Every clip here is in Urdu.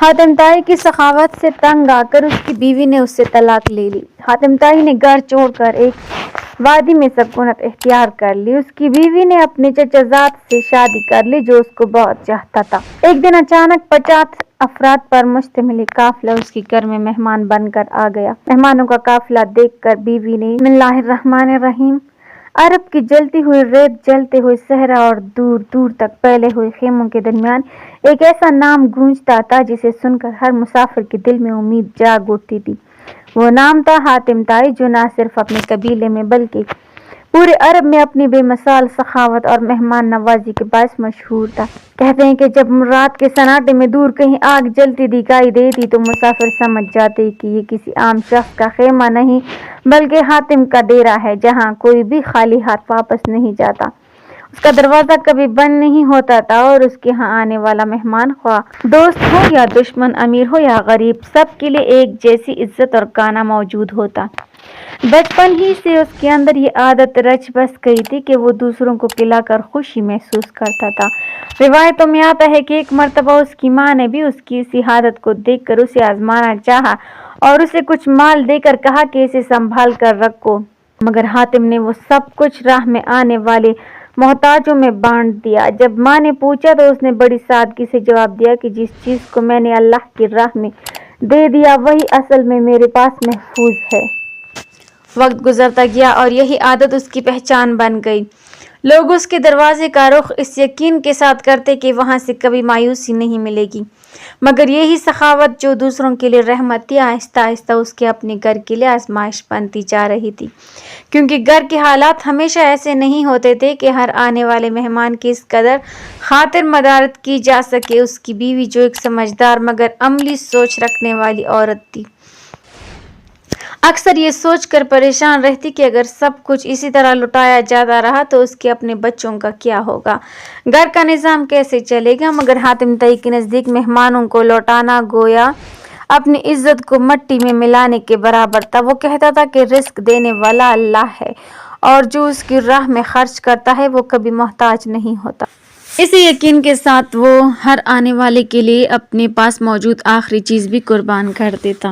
حاتم طائی کی سخاوت سے تنگ آ کر اس کی بیوی نے اس سے طلاق لے لی۔ حاتم طائی نے گھر چھوڑ کر ایک وادی میں سکونت اختیار کر لی۔ اس کی بیوی نے اپنے چچا زاد سے شادی کر لی جو اس کو بہت چاہتا تھا۔ ایک دن اچانک 50 افراد پر مشتمل ایک قافلہ اس کے گھر میں مہمان بن کر آ گیا۔ مہمانوں کا قافلہ دیکھ کر بیوی نے بسم اللہ الرحمن الرحیم عرب کی جلتی ہوئی ریت، جلتے ہوئے صحرا اور دور دور تک پھیلے ہوئے خیموں کے درمیان ایک ایسا نام گونجتا تھا جسے سن کر ہر مسافر کے دل میں امید جاگ اٹھتی تھی۔ وہ نام تھا حاتم طائی، جو نہ صرف اپنے قبیلے میں بلکہ پورے عرب میں اپنی بے مثال سخاوت اور مہمان نوازی کے باعث مشہور تھا۔ کہتے ہیں کہ جب رات کے سناٹے میں دور کہیں آگ جلتی دکھائی دیتی تو مسافر سمجھ جاتے کہ یہ کسی عام شخص کا خیمہ نہیں بلکہ حاتم کا ڈیرا ہے، جہاں کوئی بھی خالی ہاتھ واپس نہیں جاتا۔ اس کا دروازہ کبھی بند نہیں ہوتا تھا اور اس کے ہاں آنے والا مہمان، خواہ دوست ہو یا دشمن، امیر ہو یا غریب، سب کے لیے ایک جیسی عزت اور کانا موجود ہوتا۔ بچپن ہی سے اس کے اندر یہ عادت رچ بس گئی تھی کہ وہ دوسروں کو پلا کر خوشی محسوس کرتا تھا۔ روایتوں میں آتا ہے کہ ایک مرتبہ اس کی ماں نے بھی اس کی اسی عادت کو دیکھ کر اسے آزمانا چاہا اور اسے کچھ مال دے کر کہا کہ اسے سنبھال کر رکھو، مگر حاتم نے وہ سب کچھ راہ میں آنے والے محتاجوں میں بانٹ دیا۔ جب ماں نے پوچھا تو اس نے بڑی سادگی سے جواب دیا کہ جس چیز کو میں نے اللہ کی راہ میں دے دیا وہی اصل میں میرے پاس محفوظ ہے۔ وقت گزرتا گیا اور یہی عادت اس کی پہچان بن گئی۔ لوگ اس کے دروازے کا رخ اس یقین کے ساتھ کرتے کہ وہاں سے کبھی مایوسی نہیں ملے گی، مگر یہی سخاوت جو دوسروں کے لیے رحمت تھی، آہستہ آہستہ اس کے اپنے گھر کے لیے آزمائش بنتی جا رہی تھی، کیونکہ گھر کے حالات ہمیشہ ایسے نہیں ہوتے تھے کہ ہر آنے والے مہمان کی اس قدر خاطر مدارت کی جا سکے۔ اس کی بیوی، جو ایک سمجھدار مگر عملی سوچ رکھنے والی عورت تھی، اکثر یہ سوچ کر پریشان رہتی کہ اگر سب کچھ اسی طرح لٹایا جاتا رہا تو اس کے اپنے بچوں کا کیا ہوگا، گھر کا نظام کیسے چلے گا۔ مگر حاتم طائی کے نزدیک مہمانوں کو لوٹانا گویا اپنی عزت کو مٹی میں ملانے کے برابر تھا۔ وہ کہتا تھا کہ رزق دینے والا اللہ ہے اور جو اس کی راہ میں خرچ کرتا ہے وہ کبھی محتاج نہیں ہوتا۔ اسی یقین کے ساتھ وہ ہر آنے والے کے لیے اپنے پاس موجود آخری چیز بھی قربان کر دیتا،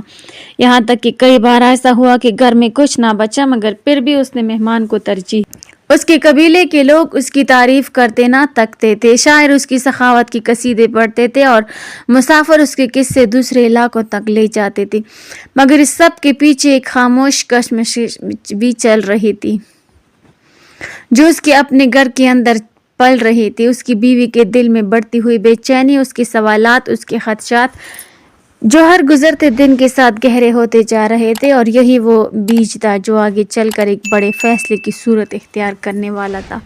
یہاں تک کہ کئی بار ایسا ہوا کہ گھر میں کچھ نہ بچا، مگر پھر بھی اس نے مہمان کو ترجیح۔ اس کے قبیلے کے لوگ اس کی تعریف کرتے نہ تکتے تھے، شاعر اس کی سخاوت کی قصیدے پڑھتے تھے اور مسافر اس کے قصے دوسرے علاقوں تک لے جاتے تھے، مگر اس سب کے پیچھے ایک خاموش کشمکش بھی چل رہی تھی جو اس کے اپنے گھر کے اندر پل رہی تھی۔ اس کی بیوی کے دل میں بڑھتی ہوئی بے چینی، اس کے سوالات، اس کے خدشات جو ہر گزرتے دن کے ساتھ گہرے ہوتے جا رہے تھے، اور یہی وہ بیج تھا جو آگے چل کر ایک بڑے فیصلے کی صورت اختیار کرنے والا تھا،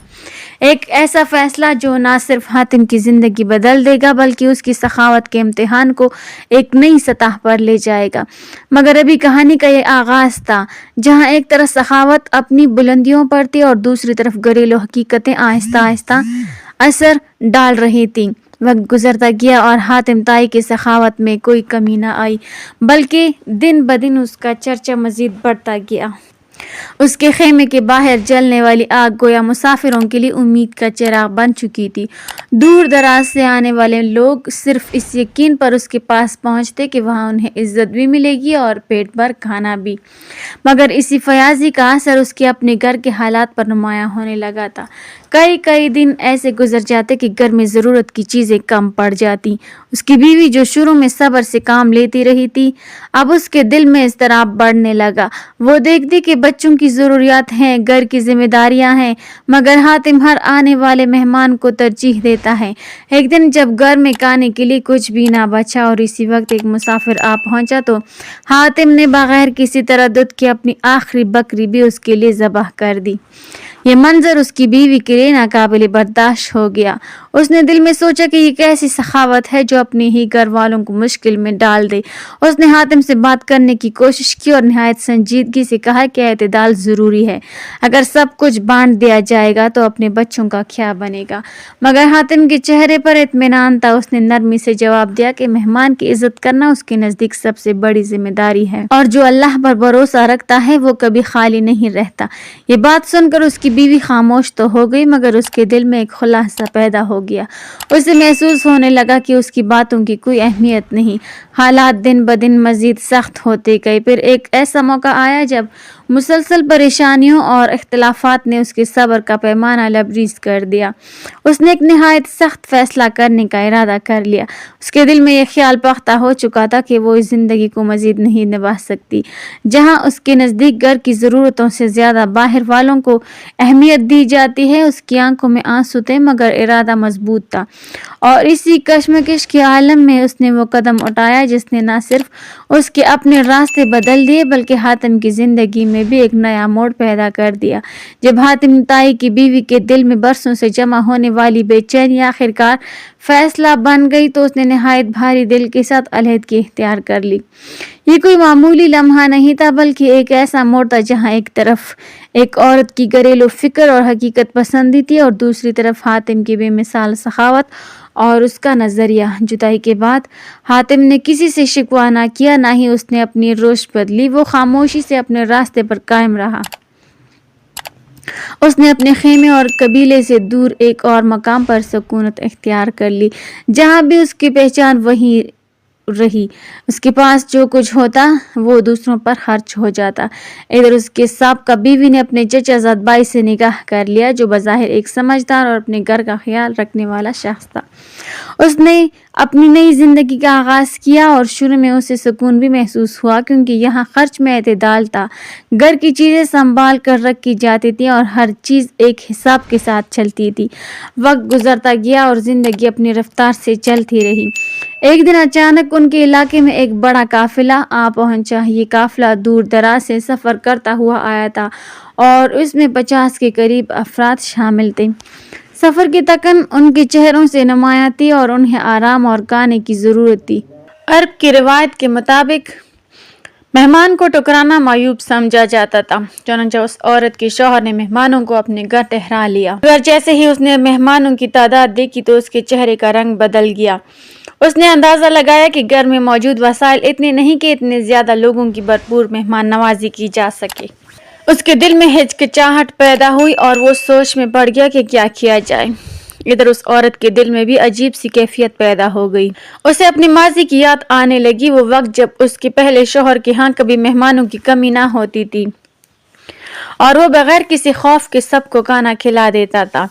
ایک ایسا فیصلہ جو نہ صرف حاتم کی زندگی بدل دے گا بلکہ اس کی سخاوت کے امتحان کو ایک نئی سطح پر لے جائے گا۔ مگر ابھی کہانی کا یہ آغاز تھا، جہاں ایک طرف سخاوت اپنی بلندیوں پر تھی اور دوسری طرف گھریلو حقیقتیں آہستہ آہستہ اثر ڈال رہی تھیں۔ وقت گزرتا گیا اور حاتم طائی کی سخاوت میں کوئی کمی نہ آئی، بلکہ دن بدن اس کا چرچا مزید بڑھتا گیا۔ اس کے خیمے کے باہر جلنے والی آگ گویا مسافروں کے لیے امید کا چراغ بن چکی تھی۔ دور دراز سے آنے والے لوگ صرف اس یقین پر اس کے پاس پہنچتے کہ وہاں انہیں عزت بھی ملے گی اور پیٹ بھر کھانا بھی، مگر اسی فیاضی کا اثر اس کے اپنے گھر کے حالات پر نمایاں ہونے لگا تھا۔ کئی دن ایسے گزر جاتے کہ گھر میں ضرورت کی چیزیں کم پڑ جاتی۔ اس کی بیوی، جو شروع میں صبر سے کام لیتی رہی تھی، اب اس کے دل میں اضطراب بڑھنے لگا۔ وہ دیکھتی کہ بچوں کی ضروریات ہیں، گھر کی ذمہ داریاں ہیں، مگر حاتم ہر آنے والے مہمان کو ترجیح دیتا ہے۔ ایک دن جب گھر میں کھانے کے لیے کچھ بھی نہ بچا اور اسی وقت ایک مسافر آ پہنچا تو حاتم نے بغیر کسی تردد کے اپنی آخری بکری بھی اس کے لیے ذبح کر دی۔ یہ منظر اس کی بیوی کے لیے ناقابل برداشت ہو گیا۔ اس نے دل میں سوچا کہ یہ کیسی سخاوت ہے جو اپنے ہی گھر والوں کو مشکل میں ڈال دے۔ اس نے حاتم سے بات کرنے کی کوشش کی اور نہایت سنجیدگی سے کہا کہ اعتدال ضروری ہے، اگر سب کچھ بانٹ دیا جائے گا تو اپنے بچوں کا کیا بنے گا۔ مگر حاتم کے چہرے پر اطمینان تھا۔ اس نے نرمی سے جواب دیا کہ مہمان کی عزت کرنا اس کے نزدیک سب سے بڑی ذمہ داری ہے، اور جو اللہ پر بھروسہ رکھتا ہے وہ کبھی خالی نہیں رہتا۔ یہ بات سن کر اس کی کی بیوی خاموش تو ہو گئی مگر اس کے دل میں ایک خلاصہ پیدا ہو گیا۔ اسے محسوس ہونے لگا کہ اس کی باتوں کی کوئی اہمیت نہیں۔ حالات دن بدن مزید سخت ہوتے گئے۔ پھر ایک ایسا موقع آیا جب مسلسل پریشانیوں اور اختلافات نے اس کے صبر کا پیمانہ لبریز کر دیا۔ اس نے ایک نہایت سخت فیصلہ کرنے کا ارادہ کر لیا۔ اس کے دل میں یہ خیال پختہ ہو چکا تھا کہ وہ اس زندگی کو مزید نہیں نبھا سکتی جہاں اس کے نزدیک گھر کی ضرورتوں سے زیادہ باہر والوں کو اہمیت دی جاتی ہے۔ اس کی آنکھوں میں آنسو تھے مگر ارادہ مضبوط تھا، اور اسی کشمکش کے عالم میں اس نے وہ قدم اٹھایا جس نے نہ صرف اس کے اپنے راستے بدل دیے بلکہ حاتم کی زندگی میں بھی ایک نیا موڑ پیدا کر دیا۔ جب حاتم طائی کی بیوی کے دل میں برسوں سے جمع ہونے والی بے چینی آخرکار فیصلہ بن گئی تو اس نے نہایت بھاری دل کے ساتھ علیحدگی اختیار کر لی۔ یہ کوئی معمولی لمحہ نہیں تھا بلکہ ایک ایسا موڑ تھا جہاں ایک طرف ایک عورت کی گھریلو فکر اور حقیقت پسندی تھی اور دوسری طرف حاتم کی بے مثال سخاوت اور اس کا نظریہ۔ جدائی کے بعد حاتم نے کسی سے شکوہ نہ کیا، نہ ہی اس نے اپنی روش بدلی۔ وہ خاموشی سے اپنے راستے پر قائم رہا۔ اس نے اپنے خیمے اور قبیلے سے دور ایک اور مقام پر سکونت اختیار کر لی جہاں بھی اس کی پہچان وہی رہی۔ اس کے پاس جو کچھ ہوتا وہ دوسروں پر خرچ ہو جاتا۔ ادھر اس کے سابقہ بیوی نے اپنے چچا زاد بھائی سے نکاح کر لیا جو بظاہر ایک سمجھدار اور اپنے گھر کا خیال رکھنے والا شخص تھا۔ اس نے اپنی نئی زندگی کا آغاز کیا اور شروع میں اسے سکون بھی محسوس ہوا کیونکہ یہاں خرچ میں اعتدال تھا، گھر کی چیزیں سنبھال کر رکھی جاتی تھیں اور ہر چیز ایک حساب کے ساتھ چلتی تھی۔ وقت گزرتا گیا اور زندگی اپنی رفتار سے چلتی رہی۔ ایک دن اچانک ان کے علاقے میں ایک بڑا قافلہ آ پہنچا۔ یہ قافلہ دور دراز سے سفر کرتا ہوا آیا تھا اور اس میں 50 کے قریب افراد شامل تھے۔ سفر کی تھکن ان کے چہروں سے نمایاں تھی اور انہیں آرام اور کھانے کی ضرورت تھی۔ عرب کی روایت کے مطابق مہمان کو ٹکرانا معیوب سمجھا جاتا تھا، چنانچہ اس عورت کے شوہر نے مہمانوں کو اپنے گھر ٹھہرا لیا، مگر جیسے ہی اس نے مہمانوں کی تعداد دیکھی تو اس کے چہرے کا رنگ بدل گیا۔ اس نے اندازہ لگایا کہ گھر میں موجود وسائل اتنے نہیں کہ اتنے زیادہ لوگوں کی بھرپور مہمان نوازی کی جا سکے۔ اس کے دل میں ہچکچاہٹ پیدا ہوئی اور وہ سوچ میں پڑ گیا کہ کیا کیا جائے۔ ادھر اس عورت کے دل میں بھی عجیب سی کیفیت پیدا ہو گئی۔ اسے اپنے ماضی کی یاد آنے لگی، وہ وقت جب اس کے پہلے شوہر کے ہاں کبھی مہمانوں کی کمی نہ ہوتی تھی اور وہ بغیر کسی خوف کے سب کو کھانا کھلا دیتا تھا۔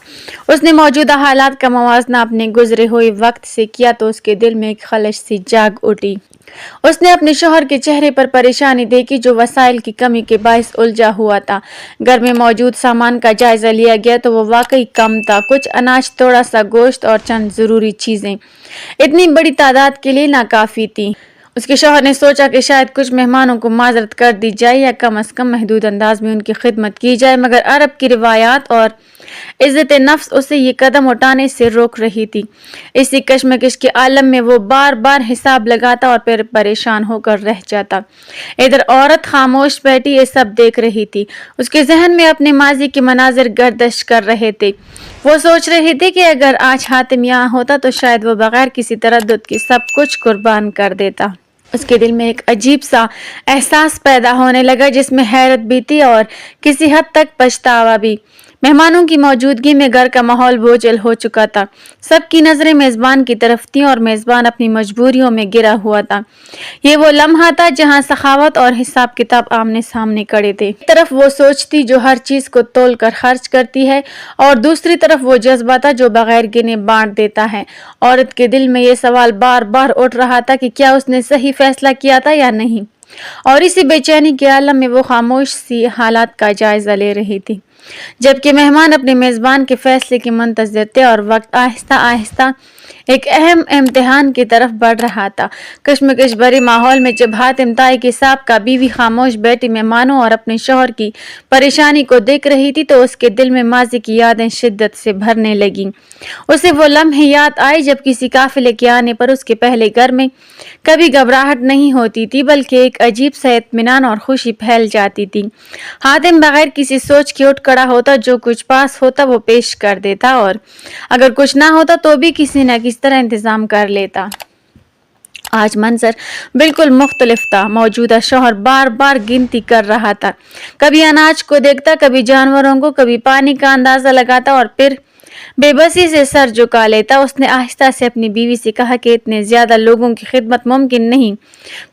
اس نے موجودہ حالات کا موازنہ اپنے گزرے ہوئے وقت سے کیا تو اس کے دل میں ایک خلش سی جاگ اٹھی۔ اس نے اپنے شوہر کے چہرے پر پریشانی دیکھی جو وسائل کی کمی کے باعث الجھا ہوا تھا۔ گھر میں موجود سامان کا جائزہ لیا گیا تو وہ واقعی کم تھا، کچھ اناج، تھوڑا سا گوشت اور چند ضروری چیزیں اتنی بڑی تعداد کے لیے ناکافی تھی۔ اس کے شوہر نے سوچا کہ شاید کچھ مہمانوں کو معذرت کر دی جائے یا کم از کم محدود انداز میں ان کی خدمت کی جائے، مگر عرب کی روایات اور عزت نفس اسے یہ قدم اٹھانے سے روک رہی تھی۔ اسی کشمکش کے عالم میں وہ بار بار حساب لگاتا اور پھر پریشان ہو کر رہ جاتا۔ ادھر عورت خاموش بیٹھی یہ سب دیکھ رہی تھی، اس کے ذہن میں اپنے ماضی کے مناظر گردش کر رہے تھے۔ وہ سوچ رہی تھی کہ اگر آج حاتم یہاں ہوتا تو شاید وہ بغیر کسی تردد کے سب کچھ قربان کر دیتا۔ اس کے دل میں ایک عجیب سا احساس پیدا ہونے لگا جس میں حیرت بھی تھی اور کسی حد تک پچھتاوا بھی۔ مہمانوں کی موجودگی میں گھر کا ماحول بوجھل ہو چکا تھا، سب کی نظریں میزبان کی طرف تھیں اور میزبان اپنی مجبوریوں میں گرا ہوا تھا۔ یہ وہ لمحہ تھا جہاں سخاوت اور حساب کتاب آمنے سامنے کھڑے تھے۔ ایک طرف وہ سوچتی جو ہر چیز کو تول کر خرچ کرتی ہے اور دوسری طرف وہ جذبہ تھا جو بغیر گنے بانٹ دیتا ہے۔ عورت کے دل میں یہ سوال بار بار اٹھ رہا تھا کہ کیا اس نے صحیح فیصلہ کیا تھا یا نہیں، اور اسی بے چینی کے عالم میں وہ خاموش سی حالات کا جائزہ لے رہی تھی جبکہ مہمان اپنے میزبان کے فیصلے کے منتظر تھے اور وقت آہستہ آہستہ ایک اہم امتحان کی طرف بڑھ رہا تھا۔ کشمکش بھرے ماحول میں جب حاتم طائی کے سابقہ بیوی خاموش بیٹھی مہمانوں اور اپنے شوہر کی پریشانی کو دیکھ رہی تھی تو اس کے دل میں ماضی کی یادیں شدت سے بھرنے لگیں۔ اسے وہ لمحے یاد آئے جب کسی قافلے کے آنے پر اس کے پہلے گھر میں کبھی گھبراہٹ نہیں ہوتی تھی بلکہ ایک عجیب سا اطمینان اور خوشی پھیل جاتی تھی۔ حاتم بغیر کسی سوچ کے اٹھ کھڑا ہوتا، جو کچھ پاس ہوتا وہ پیش کر دیتا اور اگر کچھ نہ ہوتا تو بھی کسی نہ کسی طرح انتظام کر لیتا۔ آج منظر بالکل مختلف تھا۔ موجودہ شوہر بار بار گنتی کر رہا تھا، کبھی اناج کو دیکھتا، کبھی جانوروں کو، کبھی پانی کا اندازہ لگاتا اور پھر بے بسی سے سر جھکا لیتا۔ اس نے آہستہ سے اپنی بیوی سے کہا کہ اتنے زیادہ لوگوں کی خدمت ممکن نہیں،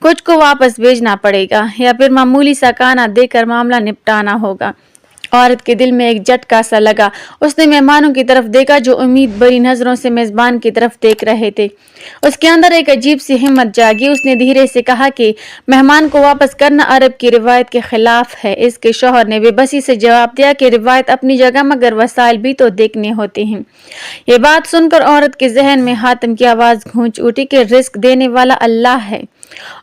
کچھ کو واپس بھیجنا پڑے گا یا پھر معمولی سا کھانا دے کر معاملہ نپٹانا ہوگا۔ عورت کے دل میں ایک جھٹکا سا لگا۔ اس نے مہمانوں کی طرف دیکھا جو امید بھری نظروں سے میزبان کی طرف دیکھ رہے تھے۔ اس کے اندر ایک عجیب سی ہمت جاگی۔ اس نے دھیرے سے کہا کہ مہمان کو واپس کرنا عرب کی روایت کے خلاف ہے۔ اس کے شوہر نے بے بسی سے جواب دیا کہ روایت اپنی جگہ مگر وسائل بھی تو دیکھنے ہوتے ہیں۔ یہ بات سن کر عورت کے ذہن میں حاتم کی آواز گونج اٹھی کہ رزق دینے والا اللہ ہے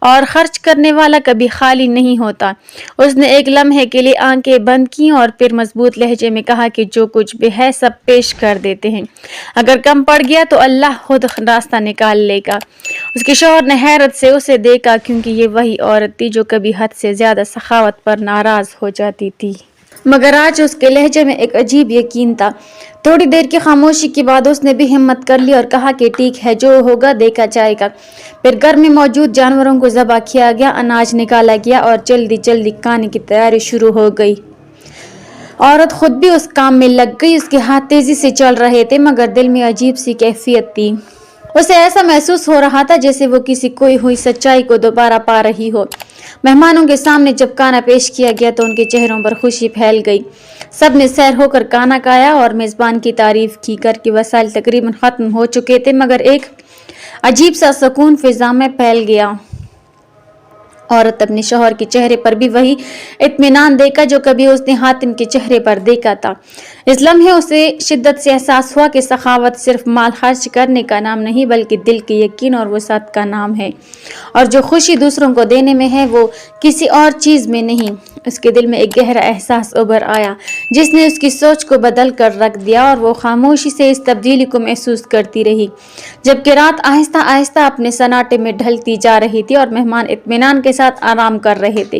اور خرچ کرنے والا کبھی خالی نہیں ہوتا۔ اس نے ایک لمحے کے لیے آنکھیں بند کیں اور پھر مضبوط لہجے میں کہا کہ جو کچھ بھی ہے سب پیش کر دیتے ہیں، اگر کم پڑ گیا تو اللہ خود راستہ نکال لے گا۔ اس کے شوہر نے حیرت سے اسے دیکھا، کیونکہ یہ وہی عورت تھی جو کبھی حد سے زیادہ سخاوت پر ناراض ہو جاتی تھی، مگر آج اس کے لہجے میں ایک عجیب یقین تھا۔ تھوڑی دیر کی خاموشی کے بعد اس نے بھی ہمت کر لی اور کہا کہ ٹھیک ہے، جو ہوگا دیکھا جائے گا۔ پھر گھر میں موجود جانوروں کو ذبح کیا گیا، اناج نکالا گیا اور جلدی کھانے کی تیاری شروع ہو گئی۔ عورت خود بھی اس کام میں لگ گئی۔ اس کے ہاتھ تیزی سے چل رہے تھے مگر دل میں عجیب سی کیفیت تھی۔ اسے ایسا محسوس ہو رہا تھا جیسے وہ کسی کھوئی ہوئی سچائی کو دوبارہ پا رہی ہو۔ مہمانوں کے سامنے جب کھانا پیش کیا گیا تو ان کے چہروں پر خوشی پھیل گئی۔ سب نے سیر ہو کر کھانا کھایا اور میزبان کی تعریف کی۔ گھر کے وسائل تقریباً ختم ہو چکے تھے مگر ایک عجیب سا سکون فضا میں پھیل گیا۔ عورت اپنے شوہر کے چہرے پر بھی وہی اطمینان دیکھا جو کبھی اس نے حاتم کے چہرے پر دیکھا تھا۔ اس لمحے اسے شدت سے احساس ہوا کہ سخاوت صرف مال خرچ کرنے کا نام نہیں بلکہ دل کے یقین اور وسعت کا نام ہے، اور جو خوشی دوسروں کو دینے میں ہے وہ کسی اور چیز میں نہیں۔ اس کے دل میں ایک گہرا احساس ابھر آیا جس نے اس کی سوچ کو بدل کر رکھ دیا، اور وہ خاموشی سے اس تبدیلی کو محسوس کرتی رہی جبکہ رات آہستہ آہستہ اپنے سناٹے میں ڈھلتی جا رہی تھی اور مہمان اطمینان کے ساتھ آرام کر رہے تھے۔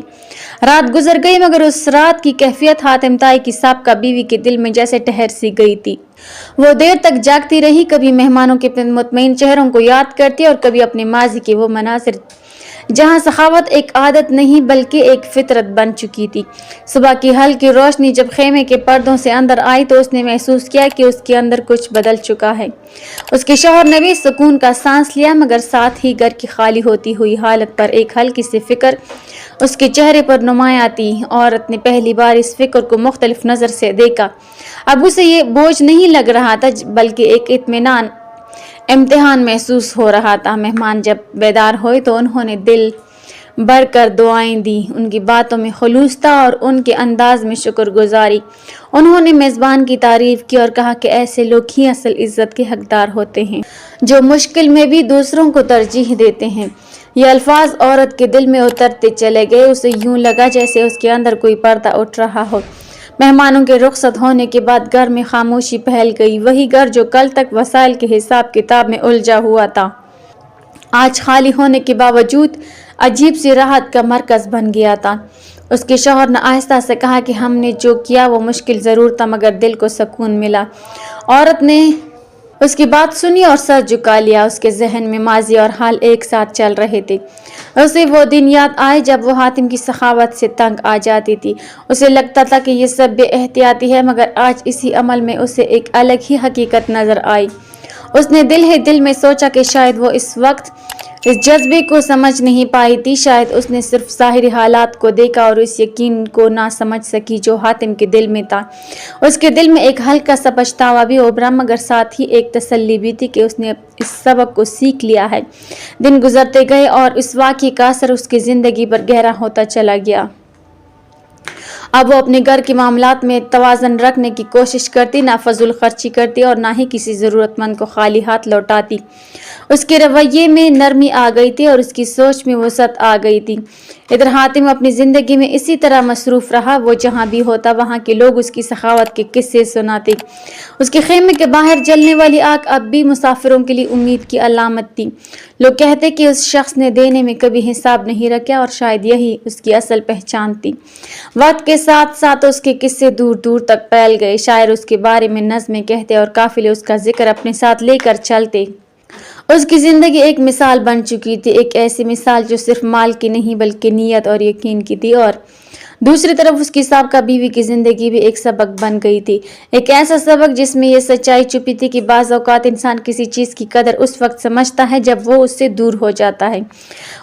رات گزر گئی مگر اس رات کی کیفیت حاتم طائی کی سابقہ بیوی کے دل میں جیسے ٹھہر سی گئی تھی۔ وہ دیر تک جاگتی رہی، کبھی مہمانوں کے مطمئن چہروں کو یاد کرتی اور کبھی اپنے ماضی کے وہ مناظر جہاں سخاوت ایک عادت نہیں بلکہ ایک فطرت بن چکی تھی۔ صبح کی ہلکی روشنی جب خیمے کے پردوں سے اندر آئی تو اس نے محسوس کیا کہ اس کے اندر کچھ بدل چکا ہے۔ اس کے شوہر نے بھی سکون کا سانس لیا مگر ساتھ ہی گھر کی خالی ہوتی ہوئی حالت پر ایک ہلکی سی فکر اس کے چہرے پر نمایاں تھی۔ عورت نے پہلی بار اس فکر کو مختلف نظر سے دیکھا۔ اب اسے یہ بوجھ نہیں لگ رہا تھا بلکہ ایک اطمینان، امتحان محسوس ہو رہا تھا۔ مہمان جب بیدار ہوئے تو انہوں نے دل بھر کر دعائیں دی، ان کی باتوں میں خلوص تھا اور ان کے انداز میں شکر گزاری۔ انہوں نے میزبان کی تعریف کی اور کہا کہ ایسے لوگ ہی اصل عزت کے حقدار ہوتے ہیں جو مشکل میں بھی دوسروں کو ترجیح دیتے ہیں۔ یہ الفاظ عورت کے دل میں اترتے چلے گئے۔ اسے یوں لگا جیسے اس کے اندر کوئی پردہ اٹھ رہا ہو۔ مہمانوں کے رخصت ہونے کے بعد گھر میں خاموشی پھیل گئی۔ وہی گھر جو کل تک وسائل کے حساب کتاب میں الجھا ہوا تھا آج خالی ہونے کے باوجود عجیب سی راحت کا مرکز بن گیا تھا۔ اس کے شوہر نے آہستہ سے کہا کہ ہم نے جو کیا وہ مشکل ضرور تھا مگر دل کو سکون ملا۔ عورت نے اس کی بات سنی اور سر جھکا لیا۔ اس کے ذہن میں ماضی اور حال ایک ساتھ چل رہے تھے۔ اسے وہ دن یاد آئے جب وہ حاتم کی سخاوت سے تنگ آ جاتی تھی۔ اسے لگتا تھا کہ یہ سب بے احتیاطی ہے مگر آج اسی عمل میں اسے ایک الگ ہی حقیقت نظر آئی۔ اس نے دل ہی دل میں سوچا کہ شاید وہ اس وقت اس جذبے کو سمجھ نہیں پائی تھی، شاید اس نے صرف ظاہری حالات کو دیکھا اور اس یقین کو نہ سمجھ سکی جو حاتم کے دل میں تھا۔ اس کے دل میں ایک ہلکا سا پچھتاوا بھی ابھرا مگر ساتھ ہی ایک تسلی بھی تھی کہ اس نے اس سبق کو سیکھ لیا ہے۔ دن گزرتے گئے اور اس واقعے کا اثر اس کی زندگی پر گہرا ہوتا چلا گیا۔ اب وہ اپنے گھر کے معاملات میں توازن رکھنے کی کوشش کرتی، نہ فضول خرچی کرتی اور نہ ہی کسی ضرورت مند کو خالی ہاتھ لوٹاتی۔ اس کے رویے میں نرمی آ گئی تھی اور اس کی سوچ میں وسعت آ گئی تھی۔ ادھر حاتم اپنی زندگی میں اسی طرح مصروف رہا۔ وہ جہاں بھی ہوتا وہاں کے لوگ اس کی سخاوت کے قصے سناتے۔ اس کے خیمے کے باہر جلنے والی آگ اب بھی مسافروں کے لیے امید کی علامت تھی۔ لوگ کہتے کہ اس شخص نے دینے میں کبھی حساب نہیں رکھا اور شاید یہی اس کی اصل پہچان تھی۔ وقت کے ساتھ ساتھ اس کے قصے دور دور تک پھیل گئے۔ شاعر اس کے بارے میں نظمیں کہتے اور قافلے اس کا ذکر اپنے ساتھ لے کر چلتے۔ اس کی زندگی ایک مثال بن چکی تھی، ایک ایسی مثال جو صرف مال کی نہیں بلکہ نیت اور یقین کی تھی۔ اور دوسری طرف اس کی سابقہ بیوی کی زندگی بھی ایک سبق بن گئی تھی، ایک ایسا سبق جس میں یہ سچائی چھپی تھی کہ بعض اوقات انسان کسی چیز کی قدر اس وقت سمجھتا ہے جب وہ اس سے دور ہو جاتا ہے۔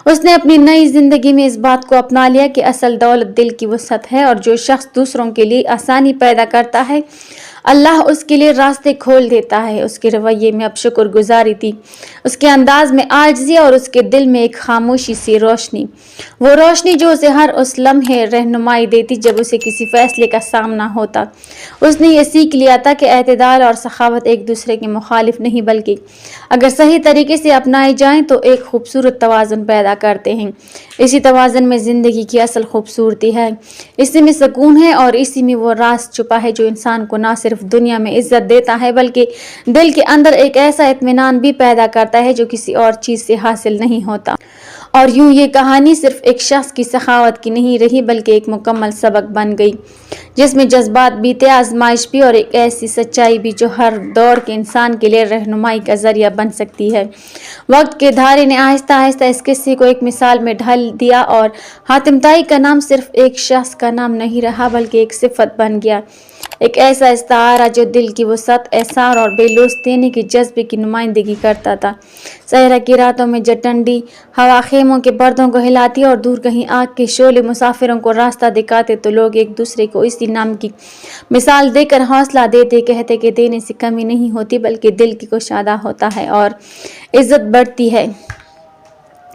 اس نے اپنی نئی زندگی میں اس بات کو اپنا لیا کہ اصل دولت دل کی وسعت ہے، اور جو شخص دوسروں کے لیے آسانی پیدا کرتا ہے اللہ اس کے لیے راستے کھول دیتا ہے۔ اس کے رویے میں اب شکر گزاری تھی، اس کے انداز میں عاجزی، اور اس کے دل میں ایک خاموشی سی روشنی، وہ روشنی جو اسے ہر اس لمحے رہنمائی دیتی جب اسے کسی فیصلے کا سامنا ہوتا۔ اس نے یہ سیکھ لیا تھا کہ اعتدال اور سخاوت ایک دوسرے کے مخالف نہیں، بلکہ اگر صحیح طریقے سے اپنائے جائیں تو ایک خوبصورت توازن پیدا کرتے ہیں۔ اسی توازن میں زندگی کی اصل خوبصورتی ہے، اسی میں سکون ہے، اور اسی میں وہ راز چھپا ہے جو انسان کو نہ صرف دنیا میں عزت دیتا ہے بلکہ دل کے اندر ایک ایسا اطمینان بھی پیدا کرتا ہے جو کسی اور چیز سے حاصل نہیں ہوتا۔ اور یوں یہ کہانی صرف ایک شخص کی سخاوت کی نہیں رہی بلکہ ایک مکمل سبق بن گئی، جس میں جذبات بھی تھے، آزمائش بھی، اور ایک ایسی سچائی بھی جو ہر دور کے انسان کے لیے رہنمائی کا ذریعہ بن سکتی ہے۔ وقت کے دھارے نے آہستہ آہستہ اس قصے کو ایک مثال میں ڈھال دیا، اور حاتم طائی کا نام صرف ایک شخص کا نام نہیں رہا بلکہ ایک صفت بن گیا، ایک ایسا استعارہ جو دل کی وسعت، احسان اور بے لوث دینے کے جذبے کی نمائندگی کرتا تھا۔ صحرا کی راتوں میں جب ٹھنڈی ہوا خیموں کے پردوں کو ہلاتی اور دور کہیں آگ کے شعلے مسافروں کو راستہ دکھاتے تو لوگ ایک دوسرے کو اسی نام کی مثال دے کر حوصلہ دیتے، کہتے کہ دینے سے کمی نہیں ہوتی بلکہ دل کی کشادہ ہوتا ہے اور عزت بڑھتی ہے۔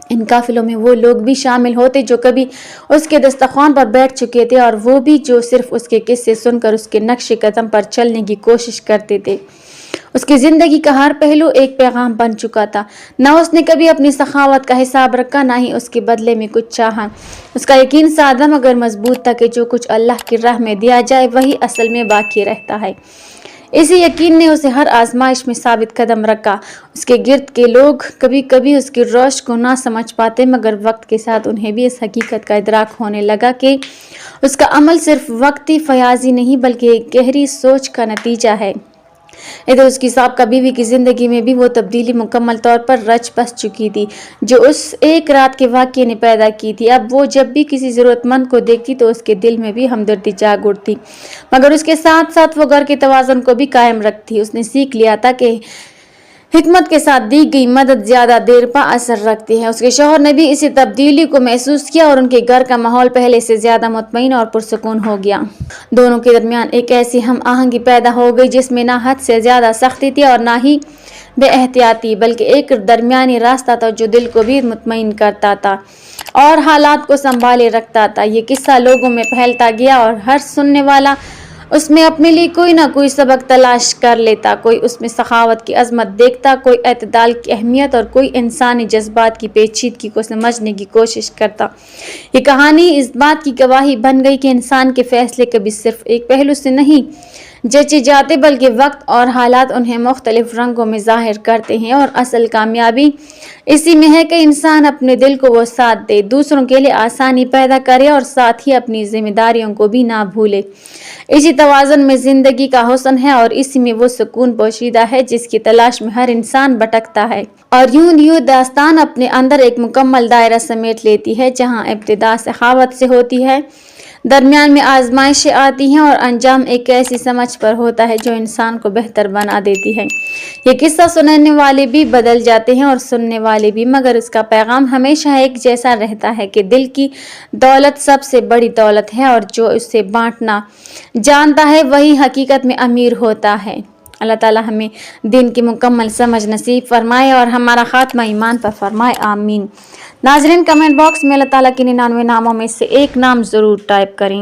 ان قافلوں میں وہ لوگ بھی شامل ہوتے جو کبھی اس کے دسترخوان پر بیٹھ چکے تھے، اور وہ بھی جو صرف اس کے قصے سن کر اس کے نقش قدم پر چلنے کی کوشش کرتے تھے۔ اس کی زندگی کا ہر پہلو ایک پیغام بن چکا تھا، نہ اس نے کبھی اپنی سخاوت کا حساب رکھا، نہ ہی اس کے بدلے میں کچھ چاہا۔ اس کا یقین سادہ مگر مضبوط تھا کہ جو کچھ اللہ کی راہ میں دیا جائے وہی اصل میں باقی رہتا ہے۔ اسی یقین نے اسے ہر آزمائش میں ثابت قدم رکھا۔ اس کے گرد کے لوگ کبھی کبھی اس کی روش کو نہ سمجھ پاتے، مگر وقت کے ساتھ انہیں بھی اس حقیقت کا ادراک ہونے لگا کہ اس کا عمل صرف وقتی فیاضی نہیں بلکہ ایک گہری سوچ کا نتیجہ ہے۔ ادھر اس کی سابقہ بیوی کی زندگی میں بھی وہ تبدیلی مکمل طور پر رچ بس چکی تھی جو اس ایک رات کے واقعے نے پیدا کی تھی۔ اب وہ جب بھی کسی ضرورت مند کو دیکھتی تو اس کے دل میں بھی ہمدردی جاگ اٹھتی، مگر اس کے ساتھ ساتھ وہ گھر کے توازن کو بھی قائم رکھتی۔ اس نے سیکھ لیا تھا کہ حکمت کے ساتھ دی گئی مدد زیادہ دیر پا اثر رکھتی ہے۔ اس کے شوہر نے بھی اسی تبدیلی کو محسوس کیا اور ان کے گھر کا ماحول پہلے سے زیادہ مطمئن اور پرسکون ہو گیا۔ دونوں کے درمیان ایک ایسی ہم آہنگی پیدا ہو گئی جس میں نہ حد سے زیادہ سختی تھی اور نہ ہی بے احتیاطی، بلکہ ایک درمیانی راستہ تھا جو دل کو بھی مطمئن کرتا تھا اور حالات کو سنبھالے رکھتا تھا۔ یہ قصہ لوگوں میں پھیلتا گیا اور ہر سننے والا اس میں اپنے لیے کوئی نہ کوئی سبق تلاش کر لیتا، کوئی اس میں سخاوت کی عظمت دیکھتا، کوئی اعتدال کی اہمیت اور کوئی انسانی جذبات کی پیچیدگی کو سمجھنے کی کوشش کرتا۔ یہ کہانی اس بات کی گواہی بن گئی کہ انسان کے فیصلے کبھی صرف ایک پہلو سے نہیں جچے جاتے بلکہ وقت اور حالات انہیں مختلف رنگوں میں ظاہر کرتے ہیں، اور اصل کامیابی اسی میں ہے کہ انسان اپنے دل کو وہ ساتھ دے، دوسروں کے لیے آسانی پیدا کرے اور ساتھ ہی اپنی ذمہ داریوں کو بھی نہ بھولے۔ اسی توازن میں زندگی کا حسن ہے اور اسی میں وہ سکون پوشیدہ ہے جس کی تلاش میں ہر انسان بھٹکتا ہے۔ اور یوں داستان اپنے اندر ایک مکمل دائرہ سمیٹ لیتی ہے جہاں ابتدا سخاوت سے ہوتی ہے، درمیان میں آزمائشیں آتی ہیں اور انجام ایک ایسی سمجھ پر ہوتا ہے جو انسان کو بہتر بنا دیتی ہے۔ یہ قصہ سننے والے بھی بدل جاتے ہیں اور سننے والے بھی، مگر اس کا پیغام ہمیشہ ایک جیسا رہتا ہے کہ دل کی دولت سب سے بڑی دولت ہے اور جو اسے بانٹنا جانتا ہے وہی حقیقت میں امیر ہوتا ہے۔ اللہ تعالی ہمیں دین کی مکمل سمجھ نصیب فرمائے اور ہمارا خاتمہ ایمان پر فرمائے، آمین۔ ناظرین، کمنٹ باکس میں اللہ تعالیٰ کے 99 ناموں میں سے ایک نام ضرور ٹائپ کریں۔